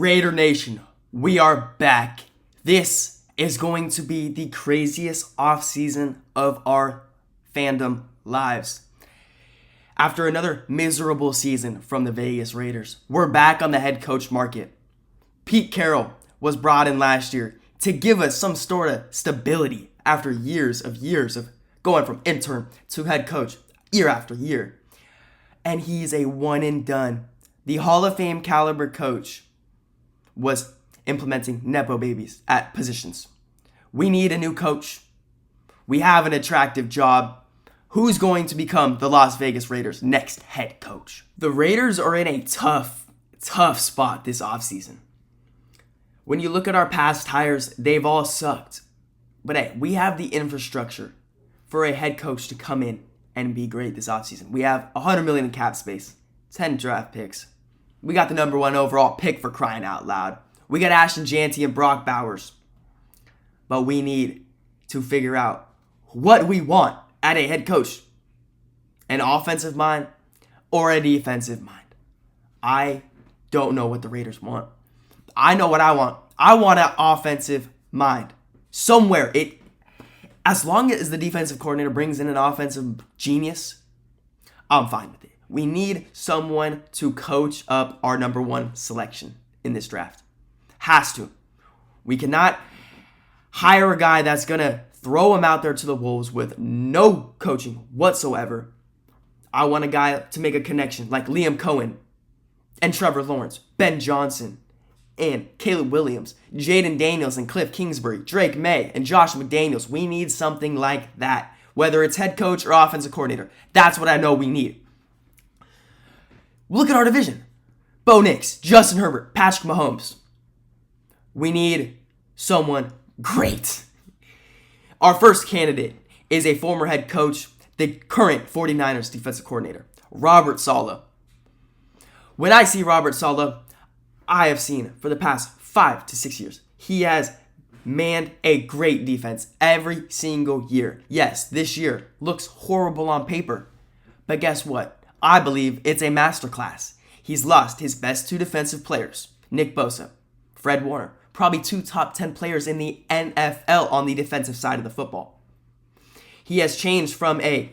Raider Nation, we are back. This is going to be the craziest offseason of our fandom lives. After another miserable season from the Vegas Raiders, we're back on the head coach market. Pete Carroll was brought in last year to give us some sort of stability after years of going from intern to head coach year after year. And he's a one and done. The Hall of Fame caliber coach was implementing Nepo babies at positions. We need a new coach. We have an attractive job. Who's going to become the Las Vegas Raiders' next head coach? The Raiders are in a tough spot this offseason. When you look at our past hires, they've all sucked. But hey, we have the infrastructure for a head coach to come in and be great this offseason. We have $100 million in cap space, 10 draft picks. We got the number 1 overall pick, for crying out loud. We got Ashton Janty and Brock Bowers. But we need to figure out what we want at a head coach. An offensive mind or a defensive mind. I don't know what the Raiders want. I know what I want. I want an offensive mind. Somewhere, as long as the defensive coordinator brings in an offensive genius, I'm fine with it. We need someone to coach up our number 1 selection in this draft. Has to. We cannot hire a guy that's going to throw him out there to the wolves with no coaching whatsoever. I want a guy to make a connection like Liam Cohen and Trevor Lawrence, Ben Johnson, and Caleb Williams, Jaden Daniels and Cliff Kingsbury, Drake May, and Josh McDaniels. We need something like that. Whether it's head coach or offensive coordinator. That's what I know we need. Look at our division. Bo Nix, Justin Herbert, Patrick Mahomes. We need someone great. Our first candidate is a former head coach, the current 49ers defensive coordinator, Robert Saleh. When I see Robert Saleh, I have seen for the past 5 to 6 years, he has manned a great defense every single year. Yes, this year looks horrible on paper, but guess what? I believe it's a masterclass. He's lost his best 2 defensive players, Nick Bosa, Fred Warner, probably 2 top 10 players in the NFL on the defensive side of the football. He has changed from a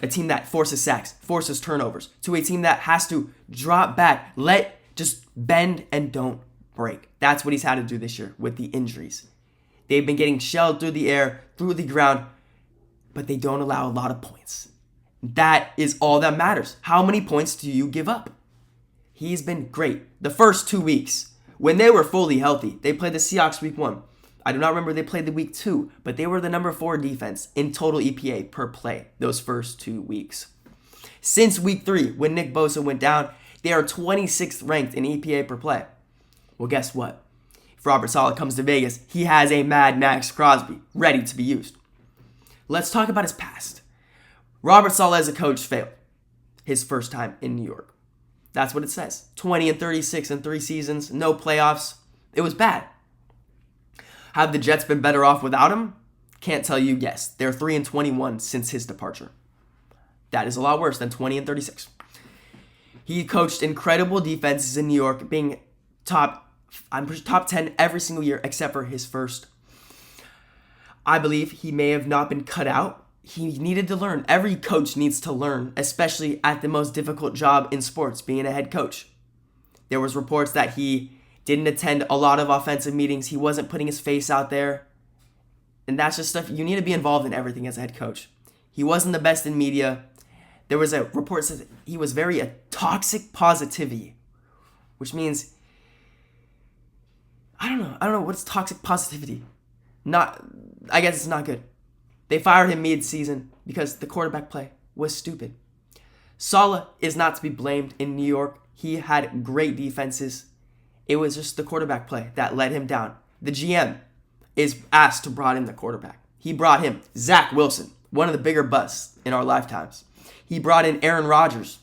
team that forces sacks, forces turnovers, to a team that has to drop back, just bend and don't break. That's what he's had to do this year with the injuries. They've been getting shelled through the air, through the ground, but they don't allow a lot of points. That is all that matters. How many points do you give up? He's been great. The first 2 weeks, when they were fully healthy, they played the Seahawks week 1. I do not remember they played the week 2, but they were the number 4 defense in total EPA per play those first 2 weeks. Since week 3, when Nick Bosa went down, they are 26th ranked in EPA per play. Well, guess what? If Robert Saleh comes to Vegas, he has a Mad Max Crosby ready to be used. Let's talk about his past. Robert Saleh as a coach failed his first time in New York. That's what it says. 20-36 in 3 seasons, no playoffs. It was bad. Have the Jets been better off without him? Can't tell you yes. They're 3-21 since his departure. That is a lot worse than 20-36. He coached incredible defenses in New York, being top 10 every single year except for his first. I believe he may have not been cut out. He needed to learn. Every coach needs to learn, especially at the most difficult job in sports, being a head coach. There was reports that he didn't attend a lot of offensive meetings. He wasn't putting his face out there. And that's just stuff. You need to be involved in everything as a head coach. He wasn't the best in media. There was a report that says he was very a toxic positivity, which means, I don't know what's toxic positivity. I guess it's not good. They fired him mid-season because the quarterback play was stupid. Saleh is not to be blamed in New York. He had great defenses. It was just the quarterback play that let him down. The GM is asked to bring in the quarterback. He brought him Zach Wilson, one of the bigger busts in our lifetimes. He brought in Aaron Rodgers.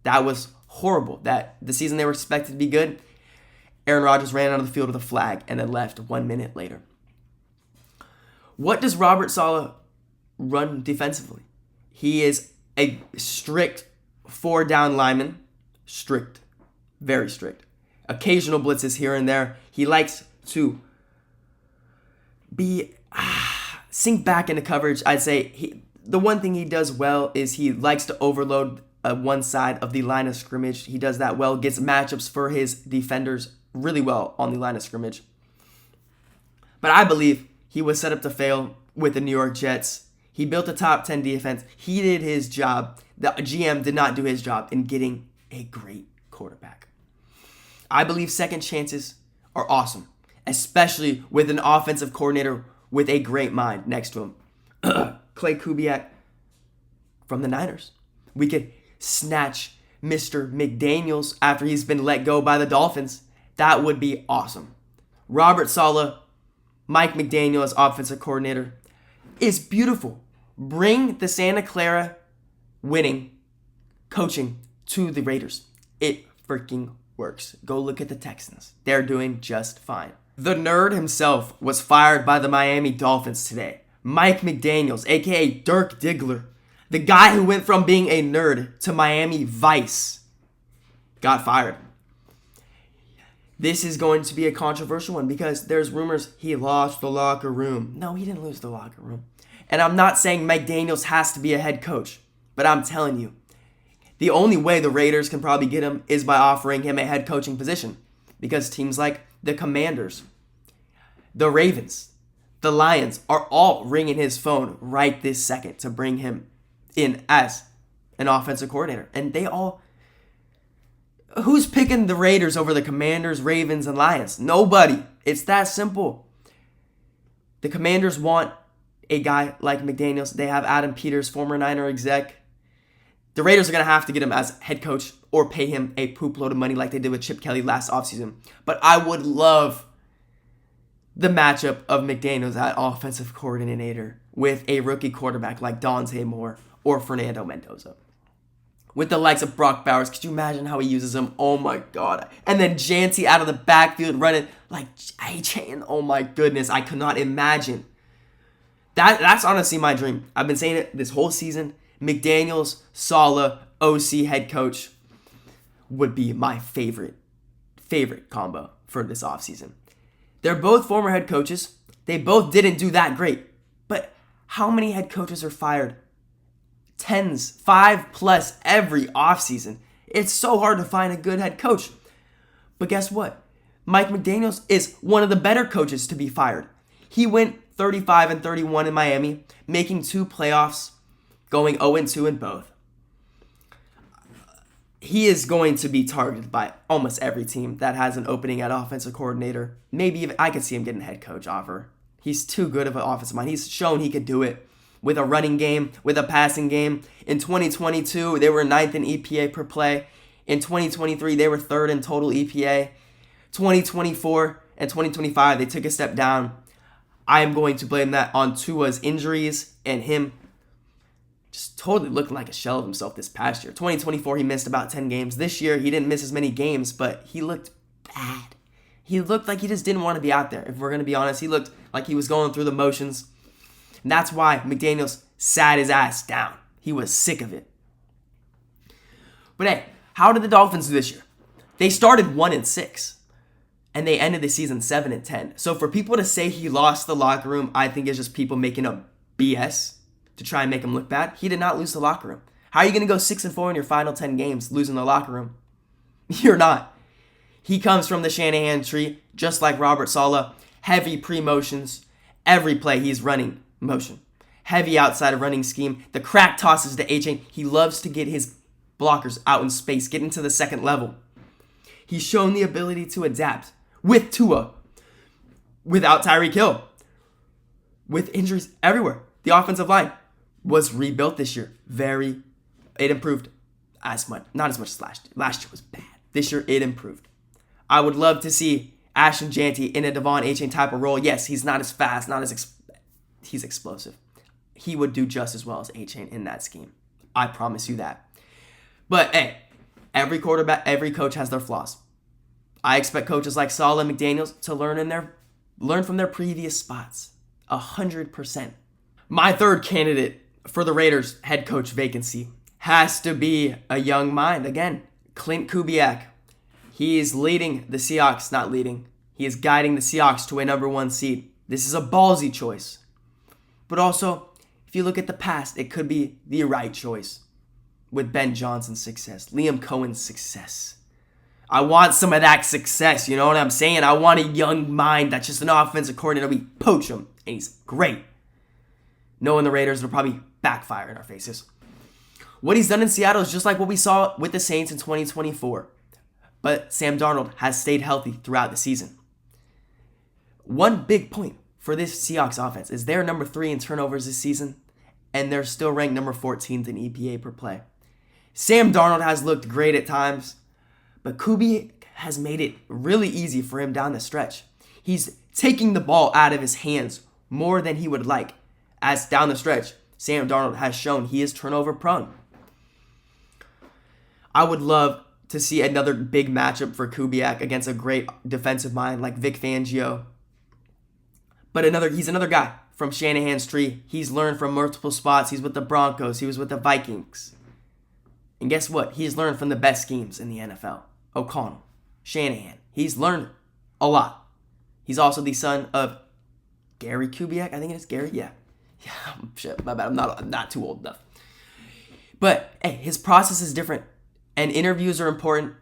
That was horrible. That the season they were expected to be good, Aaron Rodgers ran out of the field with a flag and then left 1 minute later. What does Robert Saleh run defensively? He is a strict 4-down lineman. Strict. Very strict. occasional blitzes here and there. He likes to be sink back into coverage. I'd say the one thing he does well is he likes to overload one side of the line of scrimmage. He does that well, gets matchups for his defenders really well on the line of scrimmage. But I believe he was set up to fail with the New York Jets. He built a top 10 defense. He did his job. The GM did not do his job in getting a great quarterback. I believe second chances are awesome, especially with an offensive coordinator with a great mind next to him. Clay Kubiak from the Niners. We could snatch Mr. McDaniels after he's been let go by the Dolphins. That would be awesome. Robert Saleh, Mike McDaniel as offensive coordinator is beautiful. Bring the Santa Clara winning coaching to the Raiders. It freaking works. Go look at the Texans. They're doing just fine. The nerd himself was fired by the Miami Dolphins today. Mike McDaniels, aka Dirk Diggler, the guy who went from being a nerd to Miami Vice, got fired. This is going to be a controversial one because there's rumors he lost the locker room. No, he didn't lose the locker room. And I'm not saying McDaniels has to be a head coach, but I'm telling you, the only way the Raiders can probably get him is by offering him a head coaching position. Because teams like the Commanders, the Ravens, the Lions are all ringing his phone right this second to bring him in as an offensive coordinator. And they all... Who's picking the Raiders over the Commanders, Ravens, and Lions? Nobody. It's that simple. The Commanders want a guy like McDaniels. They have Adam Peters, former Niner exec. The Raiders are going to have to get him as head coach or pay him a poop load of money like they did with Chip Kelly last offseason. But I would love the matchup of McDaniels at offensive coordinator with a rookie quarterback like Dante Moore or Fernando Mendoza. With the likes of Brock Bowers, could you imagine how he uses them? Oh my God. And then Janty out of the backfield running like agin. Oh my goodness, I could not imagine. That's honestly my dream. I've been saying it this whole season. McDaniels, Saleh, OC head coach would be my favorite combo for this offseason. They're both former head coaches. They both didn't do that great. But how many head coaches are fired? 5+ every offseason. It's so hard to find a good head coach. But guess what? Mike McDaniels is one of the better coaches to be fired. He went 35-31 in Miami, making 2 playoffs, going 0-2 in both. He is going to be targeted by almost every team that has an opening at offensive coordinator. Maybe even I could see him getting a head coach offer. He's too good of an offensive mind. He's shown he could do it with a running game, with a passing game. In 2022, they were 9th in EPA per play. In 2023, they were 3rd in total EPA. 2024 and 2025, they took a step down. I am going to blame that on Tua's injuries and him just totally looking like a shell of himself this past year. 2024, he missed about 10 games. This year, he didn't miss as many games, but he looked bad. He looked like he just didn't want to be out there. If we're going to be honest, he looked like he was going through the motions. And that's why McDaniels sat his ass down. He was sick of it. But hey, how did the Dolphins do this year? They started 1-6, and they ended the season 7-10. So for people to say he lost the locker room, I think it's just people making up BS to try and make him look bad. He did not lose the locker room. How are you going to go 6-4 in your final 10 games losing the locker room? You're not. He comes from the Shanahan tree, just like Robert Saleh. Heavy pre-motions. Every play he's running motion. Heavy outside of running scheme. The crack tosses to agin. He loves to get his blockers out in space, get into the second level. He's shown the ability to adapt with Tua, without Tyreek Hill, with injuries everywhere. The offensive line was rebuilt this year. It improved as much, not as much as last year. Last year was bad. This year it improved. I would love to see Ashton Janty in a Devon Achane type of role. Yes, he's not as fast, he's explosive. He would do just as well as Achane in that scheme. I promise you that. But hey, every quarterback, every coach has their flaws. I expect coaches like Saleh and McDaniels to learn from their previous spots. 100%. My third candidate for the Raiders head coach vacancy has to be a young mind. Again, Clint Kubiak. He is leading the Seahawks, not leading. He is guiding the Seahawks to a number 1 seed. This is a ballsy choice. But also, if you look at the past, it could be the right choice. With Ben Johnson's success, Liam Cohen's success. I want some of that success, you know what I'm saying? I want a young mind that's just an offensive coordinator. We poach him, and he's great. Knowing the Raiders will probably backfire in our faces. What he's done in Seattle is just like what we saw with the Saints in 2024. But Sam Darnold has stayed healthy throughout the season. One big point for this Seahawks offense is they're number 3 in turnovers this season, and they're still ranked number 14th in EPA per play. Sam Darnold has looked great at times, but Kubiak has made it really easy for him down the stretch. He's taking the ball out of his hands more than he would like. As down the stretch, Sam Darnold has shown he is turnover prone. I would love to see another big matchup for Kubiak against a great defensive mind like Vic Fangio. But he's another guy from Shanahan's tree. He's learned from multiple spots. He's with the Broncos. He was with the Vikings. And guess what? He's learned from the best schemes in the NFL. O'Connell, Shanahan. He's learned a lot. He's also the son of Gary Kubiak. I think it is Gary. Yeah. Shit, my bad. I'm not too old enough. But hey, his process is different. And interviews are important.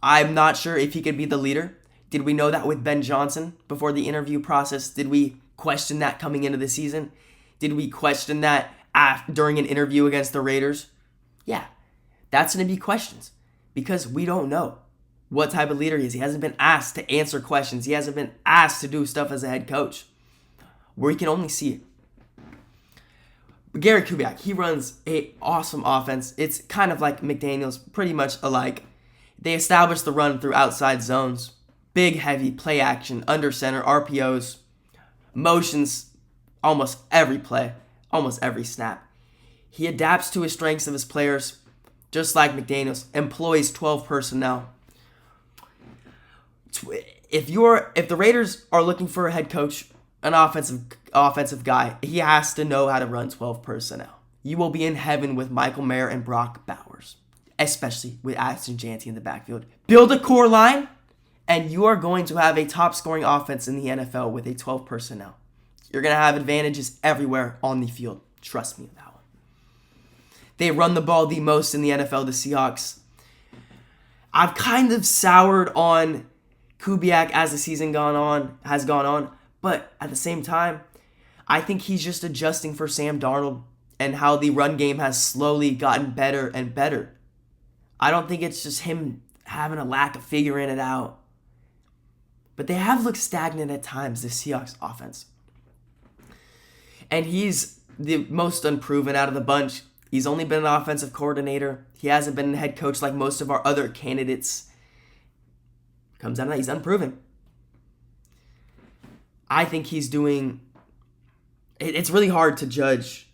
I'm not sure if he could be the leader. Did we know that with Ben Johnson before the interview process? Did we question that coming into the season? Did we question that during an interview against the Raiders? Yeah, that's going to be questions because we don't know what type of leader he is. He hasn't been asked to answer questions. He hasn't been asked to do stuff as a head coach. We can only see it. But Gary Kubiak, he runs an awesome offense. It's kind of like McDaniels, pretty much alike. They establish the run through outside zones. Big, heavy, play action, under center, RPOs, motions, almost every play, almost every snap. He adapts to his strengths of his players, just like McDaniels, employs 12 personnel. If the Raiders are looking for a head coach, an offensive guy, he has to know how to run 12 personnel. You will be in heaven with Michael Mayer and Brock Bowers, especially with Ashton Jeanty in the backfield. Build a core line, and you are going to have a top-scoring offense in the NFL with a 12 personnel. You're going to have advantages everywhere on the field. Trust me on that one. They run the ball the most in the NFL, the Seahawks. I've kind of soured on Kubiak as the season has gone on, but at the same time, I think he's just adjusting for Sam Darnold and how the run game has slowly gotten better and better. I don't think it's just him having a lack of figuring it out. But they have looked stagnant at times, the Seahawks offense. And he's the most unproven out of the bunch. He's only been an offensive coordinator. He hasn't been a head coach like most of our other candidates. Comes down to that, he's unproven. I think he's doing... It's really hard to judge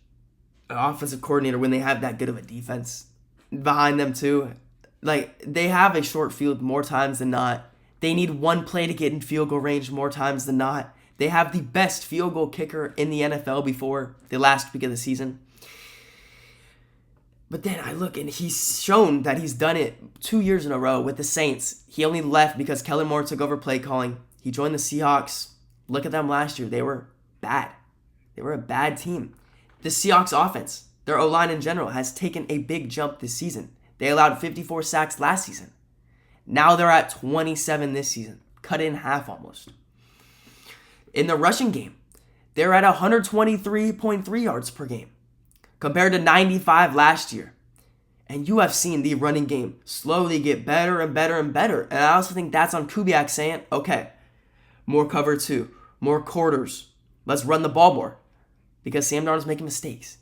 an offensive coordinator when they have that good of a defense behind them too. Like, they have a short field more times than not. They need one play to get in field goal range more times than not. They have the best field goal kicker in the NFL before the last week of the season. But then I look and he's shown that he's done it 2 years in a row with the Saints. He only left because Kellen Moore took over play calling. He joined the Seahawks. Look at them last year. They were bad. They were a bad team. The Seahawks offense, their O-line in general, has taken a big jump this season. They allowed 54 sacks last season. Now they're at 27 this season. Cut in half almost. In the rushing game, they're at 123.3 yards per game compared to 95 last year. And you have seen the running game slowly get better and better and better. And I also think that's on Kubiak saying, okay, more cover two, more quarters. Let's run the ball more. Because Sam Darnold's making mistakes.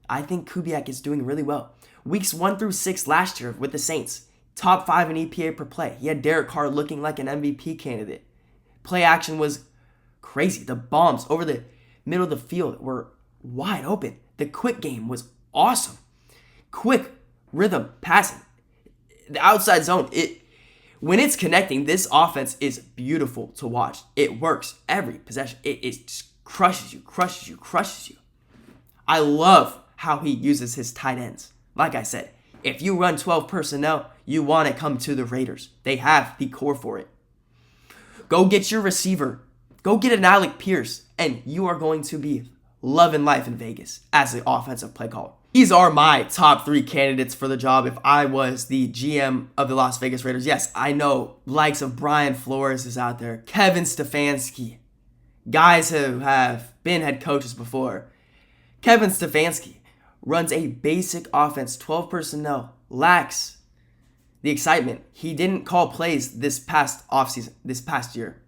I think Kubiak is doing really well. Weeks 1 through 6 last year with the Saints, top 5 in EPA per play. He had Derek Carr looking like an MVP candidate. Play action was crazy. The bombs over the middle of the field were wide open. The quick game was awesome. Quick rhythm passing. The outside zone, when it's connecting, this offense is beautiful to watch. It works every possession. It just crushes you. I love how he uses his tight ends. Like I said, if you run 12 personnel, you want to come to the Raiders. They have the core for it. Go get your receiver. Go get an Alec Pierce, and you are going to be loving life in Vegas as the offensive play caller. These are my top 3 candidates for the job if I was the GM of the Las Vegas Raiders. Yes, I know likes of Brian Flores is out there, Kevin Stefanski, guys who have been head coaches before. Kevin Stefanski runs a basic offense, 12 personnel, lacks the excitement. He didn't call plays this past offseason, this past year.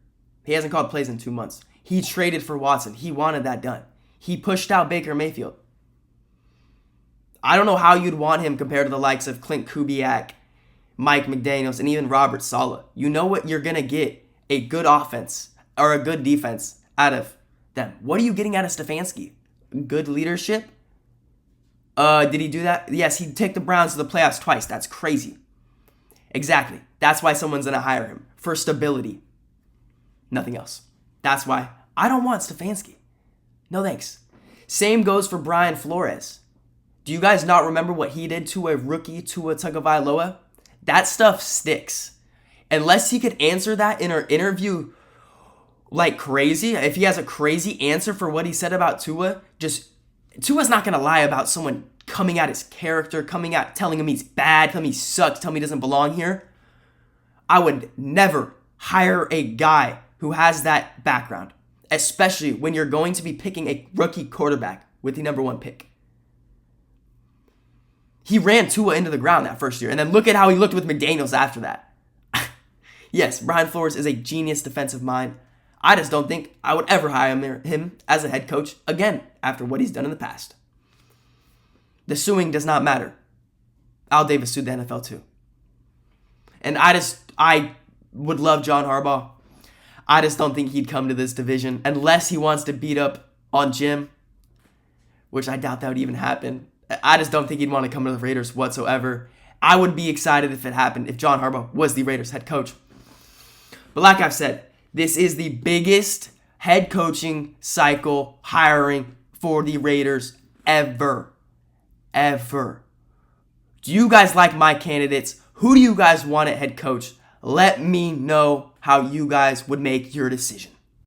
He hasn't called plays in 2 months. He traded for Watson. He wanted that done. He pushed out Baker Mayfield. I don't know how you'd want him compared to the likes of Clint Kubiak, Mike McDaniels, and even Robert Saleh. You know what you're going to get, a good offense or a good defense out of them. What are you getting out of Stefanski? Good leadership? Did he do that? Yes, he took the Browns to the playoffs twice. That's crazy. Exactly. That's why someone's going to hire him. For stability. Nothing else. That's why I don't want Stefanski. No thanks. Same goes for Brian Flores. Do you guys not remember what he did to a rookie, Tua Tagovailoa? That stuff sticks. Unless he could answer that in an interview like crazy, if he has a crazy answer for what he said about Tua, Tua's not going to lie about someone coming at his character, coming out telling him he's bad, telling him he sucks, telling him he doesn't belong here. I would never hire a guy who has that background, especially when you're going to be picking a rookie quarterback with the number 1 pick. He ran Tua into the ground that first year, and then look at how he looked with McDaniels after that. Yes, Brian Flores is a genius defensive mind. I just don't think I would ever hire him as a head coach again after what he's done in the past. The suing does not matter. Al Davis sued the NFL too. And I would love John Harbaugh. I just don't think he'd come to this division unless he wants to beat up on Jim, which I doubt that would even happen. I just don't think he'd want to come to the Raiders whatsoever. I would be excited if it happened, if John Harbaugh was the Raiders head coach. But like I've said, this is the biggest head coaching cycle hiring for the Raiders ever. Ever. Do you guys like my candidates? Who do you guys want at head coach? Let me know how you guys would make your decision.